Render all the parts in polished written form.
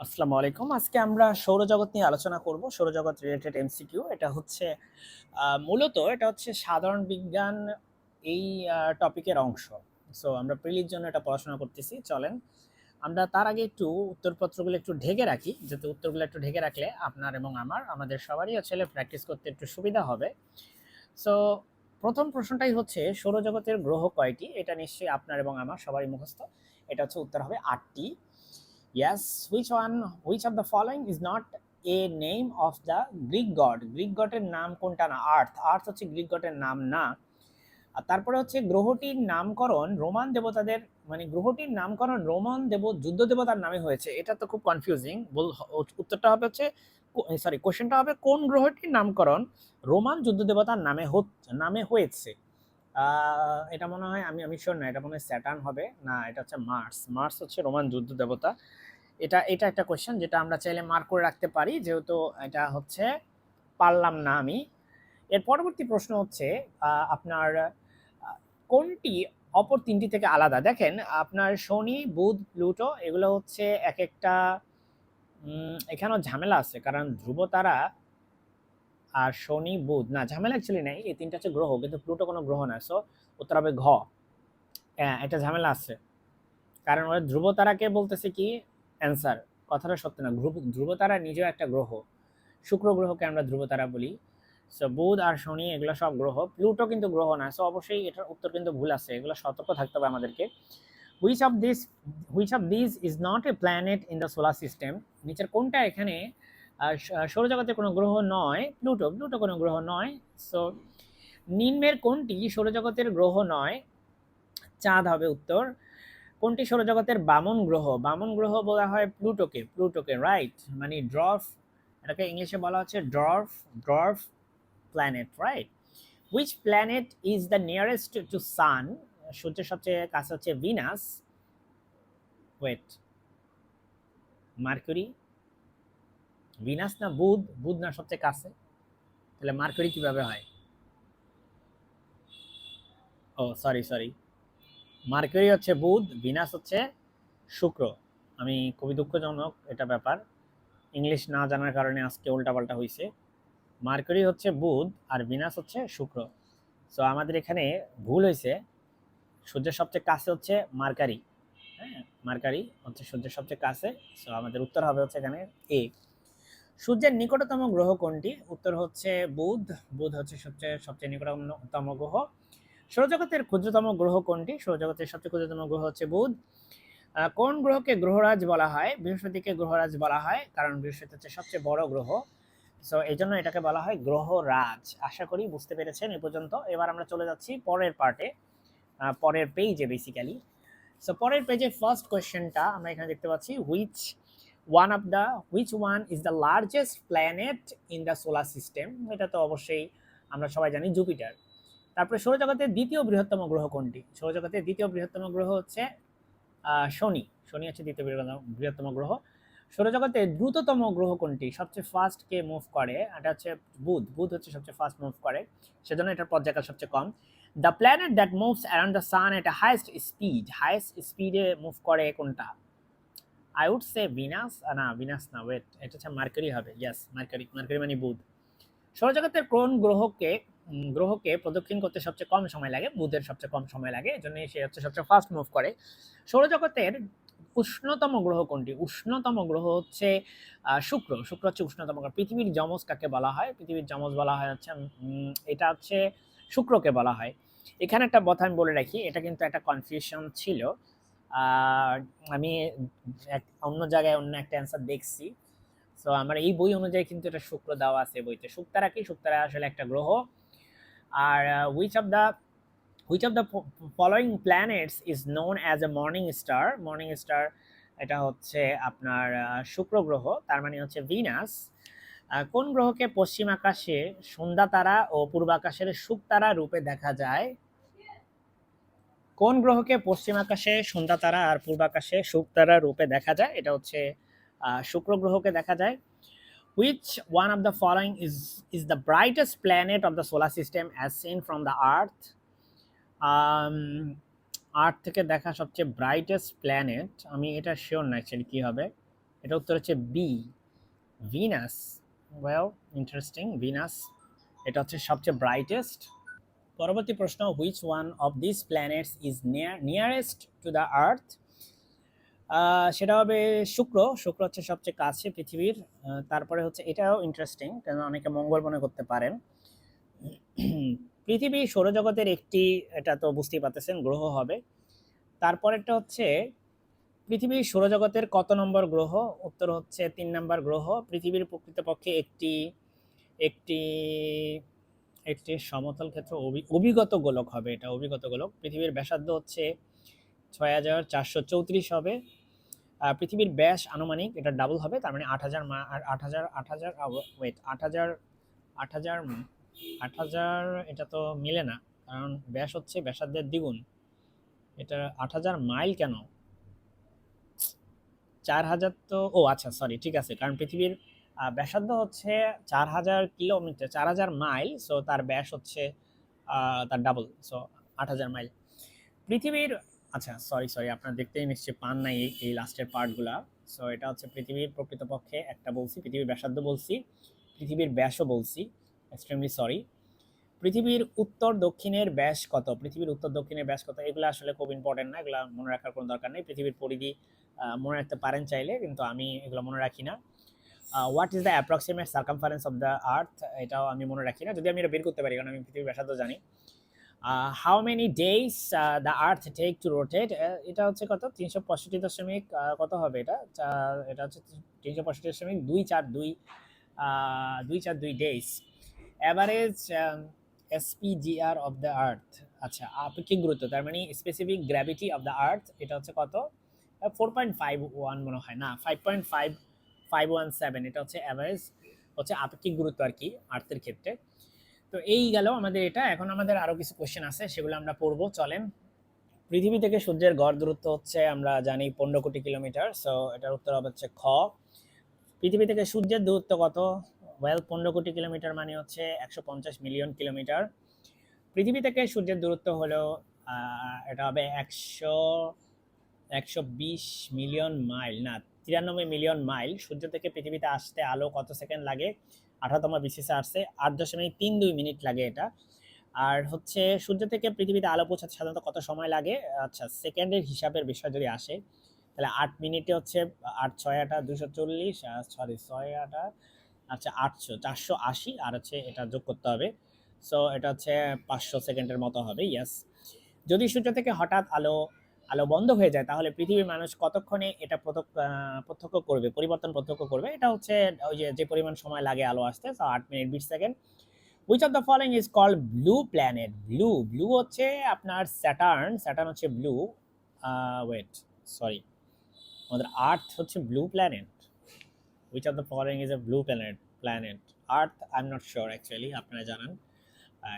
আসসালামু আলাইকুম। আজকে আমরা সৌরজগৎ নিয়ে আলোচনা করব। সৌরজগৎ রিলেটেড এমসিকিউ। এটা হচ্ছে মূলত এটা হচ্ছে সাধারণ বিজ্ঞান এই টপিকের অংশ। সো আমরা প্রিলির জন্য এটা পড়াশোনা করতেছি। চলেন আমরা তার আগে একটু উত্তরপত্রগুলো একটু ঢেকে রাখি, যাতে উত্তরগুলো একটু ঢেকে রাখলে আপনার এবং আমাদের সবারই আসলে প্র্যাকটিস করতে একটু সুবিধা হবে। সো প্রথম প্রশ্নটাই হচ্ছে সৌরজগতের গ্রহ কয়টি? এটা নিশ্চয়ই আপনার এবং আমার সবারই মুখস্থ। এটা হচ্ছে উত্তর হবে ৮টি। Yes, which of the following is not a name of the Greek god? Greek গডের নাম কোনটা না? আর্থ হচ্ছে গ্রিক গডের নাম না। আর তারপরে হচ্ছে গ্রহটির নামকরণ রোমান দেবতাদের, মানে গ্রহটির নামকরণ রোমান যুদ্ধ দেবতার নামে হয়েছে। এটা তো খুব কনফিউজিং। উত্তরটা হবে হচ্ছে কোশ্চেনটা হবে কোন গ্রহটির নামকরণ রোমান যুদ্ধ দেবতার নামে হয়েছে। এটা মনে হয় আমি শিওর না, এটা মনে হয় স্যাটার্ন হবে না, এটা হচ্ছে মার্স হচ্ছে রোমান যুদ্ধ দেবতা। এটা একটা কোশ্চেন যেটা আমরা চাইলে মার্ক করে রাখতে পারি, যেহেতু এটা হচ্ছে পারলাম না আমি। এর পরবর্তী প্রশ্ন হচ্ছে আপনার কোনটি অপর তিনটি থেকে আলাদা? দেখেন আপনার শনি, বুধ, প্লুটো এগুলো হচ্ছে এক একটা এখানেও ঝামেলা আছে, কারণ ধ্রুব তারা আর শনি, বুধ না, ঝামেলা অ্যাকচুয়ালি নাই। এই তিনটা হচ্ছে গ্রহ, কিন্তু প্লুটো কোনো গ্রহ না। সো উত্তর হবে ঘ। হ্যাঁ, এটা ঝামেলা আছে, কারণ ওরা ধ্রুব তারাকে বলতেছে কি অ্যান্সার, কথাটা সত্য না। ধ্রুব তারা নিজেও একটা গ্রহ। শুক্র গ্রহকে আমরা ধ্রুব তারা বলি। সো বুধ আর শনি এগুলো সব গ্রহ, প্লুটো কিন্তু গ্রহ না। সো অবশ্যই এটার উত্তর কিন্তু ভুল আছে, এগুলো সতর্ক থাকতে হবে আমাদেরকে। Which of this which of this is not a planet in the solar system? নিচের কোনটা এখানে সৌরজগতে কোনো গ্রহ নয়? প্লুটো কোনো গ্রহ নয়। সো নিম্নের কোনটি সৌরজগতের গ্রহ নয়? চাঁদ হবে উত্তর। কোনটি সৌরজগতের বামন গ্রহ? বামন গ্রহ বলা হয় প্লুটোকে, রাইট, মানে ড্রফ। এটাকে ইংলিশে বলা হচ্ছে dwarf planet, right. Which planet is the nearest to sun? সূর্যের সবচেয়ে কাছে হচ্ছে ভিনাস। ওয়েট, মার্কুরি, ভিনাস না বুধ না সবচেয়ে কাছে? তাহলে মার্কুরি কিভাবে হয়? ও সরি, মার্কুরি হচ্ছে বুধ, ভিনাস হচ্ছে শুক্র। আমি খুবই দুঃখজনক এটা ব্যাপার, ইংলিশ না জানার কারণে আজকে উল্টাপাল্টা হয়েছে। মার্কুরি হচ্ছে বুধ আর ভিনাস হচ্ছে শুক্র। সো আমাদের এখানে ভুল হয়েছে। সূর্যের সবচেয়ে কাছে হচ্ছে মার্কারি। হ্যাঁ, মার্কারি হচ্ছে সূর্যের সবচেয়ে কাছে। সো আমাদের উত্তর হবে হচ্ছে এখানে এ। সূর্যের নিকটতম গ্রহ কোনটি? উত্তর হচ্ছে বুধ হচ্ছে সবচেয়ে নিকটতম গ্রহ। সৌরজগতের ক্ষুদ্রতম গ্রহ কোনটি? সৌরজগতের সবচেয়ে ক্ষুদ্রতম গ্রহ হচ্ছে বুধ। কোন গ্রহকে গ্রহরাজ বলা হয়? বৃহস্পতিকে গ্রহরাজ বলা হয়, কারণ বৃহস্পতি হচ্ছে সবচেয়ে বড় গ্রহ। সো এই জন্য এটাকে বলা হয় গ্রহরাজ। আশা করি বুঝতে পেরেছেন এ পর্যন্ত। এবার আমরা চলে যাচ্ছি পরের পার্টে, পরের পেজে বেসিক্যালি। সো পরের পেজে ফার্স্ট কোয়েশ্চেনটা আমরা এখানে দেখতে পাচ্ছি, which one is the largest planet in the solar system? এটা তো অবশ্যই আমরা সবাই জানি, জুপিটার। তারপরে সৌরজগতের দ্বিতীয় বৃহত্তম গ্রহ কোনটি? সৌরজগতের দ্বিতীয় বৃহত্তম গ্রহ হচ্ছে শনি হচ্ছে দ্বিতীয় বৃহত্তম গ্রহ। সৌরজগতের দ্রুততম গ্রহ কোনটি? সবচেয়ে ফাস্ট কে মুভ করে? এটা হচ্ছে বুধ হচ্ছে সবচেয়ে ফাস্ট মুভ করে, সেজন্য এটার পর্যায়কাল সবচেয়ে কম। The planet that moves around the sun at highest স্পিডে মুভ করে কোনটা? I would say Venus. না, ওয়েট, এটা হচ্ছে মার্কারি হবে। ইয়েস, মার্কারি মানে বুধ। সৌরজগতের কোন গ্রহকে প্রদক্ষিণ করতে সবচেয়ে কম সময় লাগে? বুধের সবচেয়ে কম সময় লাগে, এজন্য সে হচ্ছে সবচেয়ে ফাস্ট মুভ করে। সৌরজগতের উষ্ণতম গ্রহ কোনটি? উষ্ণতম গ্রহ হচ্ছে শুক্র হচ্ছে উষ্ণতম গ্রহ। পৃথিবীর যমজ কাকে বলা হয়? পৃথিবীর যমজ বলা হয় হচ্ছে এটা হচ্ছে শুক্রকে বলা হয়। এখানে একটা কথা আমি বলে রাখি, এটা কিন্তু একটা কনফিউশন ছিল। আমি অন্য জায়গায় অন্য একটা অ্যান্সার দেখছি। সো আমার এই বই অনুযায়ী কিন্তু এটা শুক্র দেওয়া আছে বইতে। শুক্তারা কি? শুক্তারা আসলে একটা গ্রহ। আর which of the following planets is known as a morning star? এটা হচ্ছে আপনার শুক্র গ্রহ, তার মানে হচ্ছে ভিনাস। কোন গ্রহকে পশ্চিম আকাশে সন্ধ্যা তারা ও পূর্বাকাশের শুকতারা রূপে দেখা যায়? কোন গ্রহকে পশ্চিম আকাশে সন্ধ্যা তারা আর পূর্বাকাশে শুকতারা রূপে দেখা যায়? এটা হচ্ছে শুক্র গ্রহকে দেখা যায়। Which one of the following is the brightest planet of the solar system as seen from the Earth? আর্থ থেকে দেখা সবচেয়ে ব্রাইটেস্ট প্ল্যানেট, আমি এটা শিওর না অ্যাকচুয়ালি কি হবে। এটা উত্তর হচ্ছে B, Venus. Well, interesting, Venus এটা হচ্ছে সবচেয়ে ব্রাইটেস্ট। পরবর্তী প্রশ্ন, which one of this planets is nearest to the earth? সেটা হবে শুক্র। শুক্র হচ্ছে সবচেয়ে কাছে পৃথিবীর। তারপরে হচ্ছে এটাও ইন্টারেস্টিং, কারণ অনেকে মঙ্গল মনে করতে পারেন। পৃথিবী সৌরজগতের একটি, এটা তো বুঝতেই পারতেছেন, গ্রহ হবে। তারপরেরটা হচ্ছে পৃথিবী সৌরজগতের কত নম্বর গ্রহ? উত্তর হচ্ছে 3 নম্বর গ্রহ। পৃথিবীর প্রকৃতপক্ষে একটি একটি একটি সমতল ক্ষেত্র অভিগত গোলক হবে, এটা অভিগত গোলক। পৃথিবীর ব্যাসার্ধ হচ্ছে 6434 হবে। পৃথিবীর ব্যাস আনুমানিক, এটা ডাবল হবে, তার মানে 8000 8000 ওয়েট 8000 8000 8000, এটা তো মিলে না, কারণ ব্যাস হচ্ছে ব্যাসার্ধের দ্বিগুণ। এটা 8000 মাইল কেন? 4000 তো, ও আচ্ছা সরি, ঠিক আছে, কারণ পৃথিবীর ব্যাসার্ধ হচ্ছে 4000 কিলোমিটার, 4000 মাইল, সো তার ব্যাস হচ্ছে তার ডাবল, সো 8000 মাইল। পৃথিবীর, আচ্ছা সরি সরি, আপনারা দেখতেই নিশ্চয়ই পান নাই এই লাস্টের পার্টগুলা। সো এটা হচ্ছে পৃথিবীর প্রকৃতপক্ষে একটা বলছি, পৃথিবীর ব্যাসার্ধ বলছি, পৃথিবীর ব্যাসও বলছি, এক্সট্রিমলি সরি। পৃথিবীর উত্তর দক্ষিণের ব্যাস কত? পৃথিবীর উত্তর দক্ষিণের ব্যাস কত? এগুলো আসলে খুব ইম্পর্টেন্ট না, এগুলো মনে রাখার কোনো দরকার নেই। পৃথিবীর পরিধি মনে রাখতে পারেন চাইলে, কিন্তু আমি এগুলো মনে রাখি না। What is the approximate circumference of the আর্থ? এটাও আমি মনে রাখি না, যদি আমি এটা বের করতে পারি, কারণ আমি পৃথিবীর ব্যাসার্ধ জানি। How many days the earth take to rotate? এটা হচ্ছে কত? 365 দশমিক কত হবে এটা? এটা হচ্ছে 365.242 242 days. Average SPGR of the earth, আচ্ছা আপেক্ষিক গুরুত্ব, তার মানে specific gravity of the earth, এটা হচ্ছে কত? 4.51 মনে হয়, না 5.5517, এটা হচ্ছে অ্যাভারেজ, হচ্ছে আপেক্ষিক গুরুত্ব আর কি আর্থের ক্ষেত্রে। তো এই গেল আমাদের এটা। এখন আমাদের আরো কিছু কোশ্চেন আছে, সেগুলো আমরা পড়বো, চলেন। পৃথিবী থেকে সূর্যের গড় দূরত্ব হচ্ছে আমরা জানি 15 কোটি কিলোমিটার, সো এটার উত্তর হবে হচ্ছে খ। পৃথিবী থেকে সূর্যের দূরত্ব কত? ওয়েল, 15 কোটি কিলোমিটার মানে হচ্ছে 150 মিলিয়ন কিলোমিটার। পৃথিবী থেকে সূর্যের দূরত্ব হলো এটা হবে 120 মিলিয়ন মাইল, না 93 মিলিয়ন মাইল। সূর্য থেকে পৃথিবীতে আসতে আলো কত সেকেন্ড লাগে? 18তম বিসিএসে আসছে 8.32 মিনিট লাগে এটা। আর হচ্ছে সূর্য থেকে পৃথিবীতে আলো পৌঁছাতে সাধারণত কত সময় লাগে? আচ্ছা, সেকেন্ডের হিসাবের বিষয় যদি আসে, তাহলে 8 মিনিটে হচ্ছে 8 6 8 240, সরি 6 8, আচ্ছা 800 480, আর হচ্ছে এটা যোগ করতে হবে, সো এটা হচ্ছে 500 সেকেন্ডের মতো হবে। ইয়েস। যদি সূর্য থেকে হঠাৎ আলো আলো বন্ধ হয়ে যায়, তাহলে পৃথিবীর মানুষ কতক্ষণে এটা প্রত্যক্ষ করবে, পরিবর্তন প্রত্যক্ষ করবে? এটা হচ্ছে ওই যে পরিমাণ সময় লাগে আলো আসতে, 8 minute 20 second. Which of the following is called blue planet? Blue, blue হচ্ছে আপনার স্যাটার্ন, স্যাটার্ন হচ্ছে ব্লু। ওয়েট, সরি, আমাদের আর্থ হচ্ছে blue planet. Which of the following is a blue planet? Earth, I am not sure actually, আপনারা জানান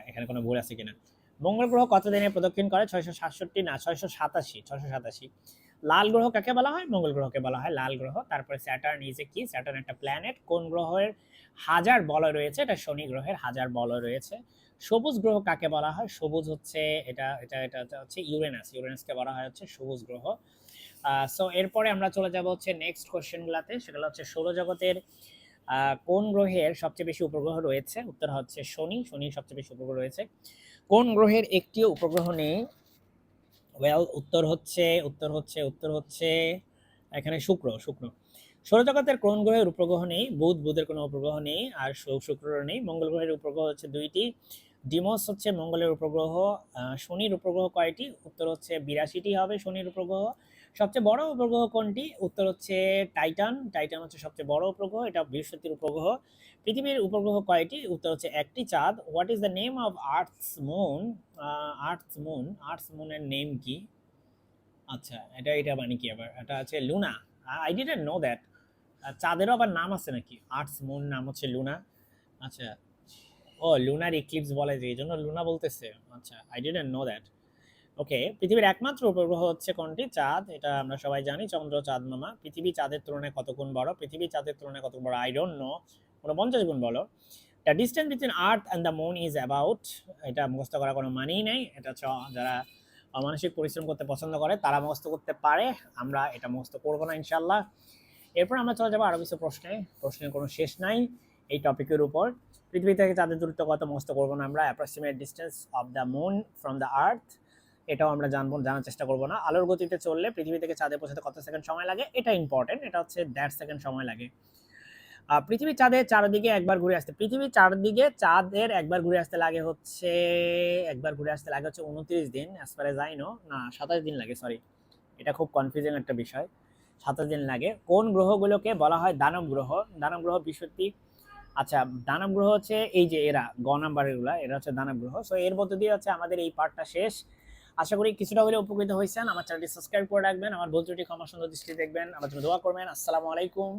এখানে কোনো ভুল আছে কিনা। মঙ্গল গ্রহ কত দিনে প্রদক্ষিণ করে? 667, না 687, 687। লাল গ্রহ কাকে বলা হয়? মঙ্গল গ্রহকে বলা হয় লাল গ্রহ। তারপরে স্যাটার্ন ইজ এ কি? স্যাটার্ন একটা প্ল্যানেট। কোন গ্রহের হাজার বলয় রয়েছে? এটা শনি গ্রহের হাজার বলয় রয়েছে। সবুজ গ্রহ কাকে বলা হয়? সবুজ হচ্ছে এটা এটা এটা হচ্ছে ইউরেনাস, ইউরেনাসকে বলা হয় হচ্ছে সবুজ গ্রহ। সো এরপরে আমরা চলে যাব হচ্ছে নেক্সট কোশ্চেনগুলোতে, সেগুলো হচ্ছে সৌরজগতের কোন গ্রহের সবচেয়ে বেশি উপগ্রহ রয়েছে? উত্তর হচ্ছে শনি, শনির সবচেয়ে বেশি উপগ্রহ রয়েছে। কোন গ্রহের একটিও উপগ্রহ নেই? ওয়েল, উত্তর হচ্ছে এখানে শুক্র, শুক্র। সৌরজগতের কোন গ্রহের উপগ্রহ নেই? বুধের কোনো উপগ্রহ নেই, আর শুক্রের নেই। মঙ্গল গ্রহের উপগ্রহ হচ্ছে 2টি। ডিমোস হচ্ছে মঙ্গলের উপগ্রহ। শনির উপগ্রহ কয়টি? উত্তর হচ্ছে 82টি হবে শনির উপগ্রহ। সবচেয়ে বড় উপগ্রহ কোনটি? উত্তর হচ্ছে টাইটান, টাইটান হচ্ছে সবচেয়ে বড় উপগ্রহ, এটা বৃহস্পতির উপগ্রহ। পৃথিবীর উপগ্রহ কয়টি? উত্তর হচ্ছে একটি, চাঁদ। What is the name of earth's moon? Earth's মুনের নেম কি? আচ্ছা, এটা মানে কি আবার? এটা আছে Luna. I didn't know that. চাঁদেরও আবার নাম আছে নাকি? আর্থস মুন নাম হচ্ছে লুনা। আচ্ছা, ও লুনার ইক্লিপস বলে, যে এই জন্য লুনা বলতেছে। আচ্ছা, আই ডিডন্ট নো দ্যাট। ওকে, পৃথিবীর একমাত্র উপগ্রহ হচ্ছে কোনটি? চাঁদ, এটা আমরা সবাই জানি, চন্দ্র চাঁদ মামা। পৃথিবী চাঁদের তুলনায় কত গুণ বড়? পৃথিবী চাঁদের তুলনায় কত বড়? আই ডোন্ট নো, 49 গুণ বড়। The distance between earth and the moon is about, এটা মুখস্থ করার কোনো মানেই নেই, এটা হচ্ছে যারা অমানসিক পরিশ্রম করতে পছন্দ করে তারা মুখস্থ করতে পারে, আমরা এটা মুখস্থ করবো না ইনশাল্লাহ। এরপর আমরা চলে যাবো আরো কিছু প্রশ্নে, প্রশ্নের কোনো শেষ নাই এই টপিকের উপর। পৃথিবী থেকে চাঁদের দূরত্ব কত মুখস্থ করবো না আমরা, approximate distance of the moon from the earth এটাও আমরা জানার চেষ্টা করবো না। আলোর গতিতে চললে পৃথিবী থেকে চাঁদে পৌঁছাতে কত সেকেন্ড সময় লাগে, এটা ইম্পর্টেন্ট, এটা হচ্ছে 1.5 সেকেন্ড সময় লাগে। পৃথিবী চাঁদের চারদিকে একবার ঘুরে আসতে, পৃথিবীর চারদিকে চাঁদের একবার ঘুরে আসতে লাগে হচ্ছে 29 দিন, as far age I know, না 27 দিন লাগে, সরি, এটা খুব কনফিউজিং একটা বিষয়, 27 দিন লাগে। কোন গ্রহগুলোকে বলা হয় দানব গ্রহ? দানব গ্রহ বৃহস্পতি, আচ্ছা দানব গ্রহ হচ্ছে এই যে এরা গ নাম্বারের গুলা, এরা হচ্ছে দানব গ্রহ। সো এর মধ্যে দিয়ে হচ্ছে আমাদের এই পার্টটা শেষ। আশা করি কিছুটা হলে উপকৃত হয়েছেন। আমার চ্যানেলটি সাবস্ক্রাইব করে রাখবেন, আমার ভুল ত্রুটি ক্ষমা সুন্দর দৃষ্টি দেখবেন, আমার জন্য দোয়া করবেন। আসসালামু আলাইকুম।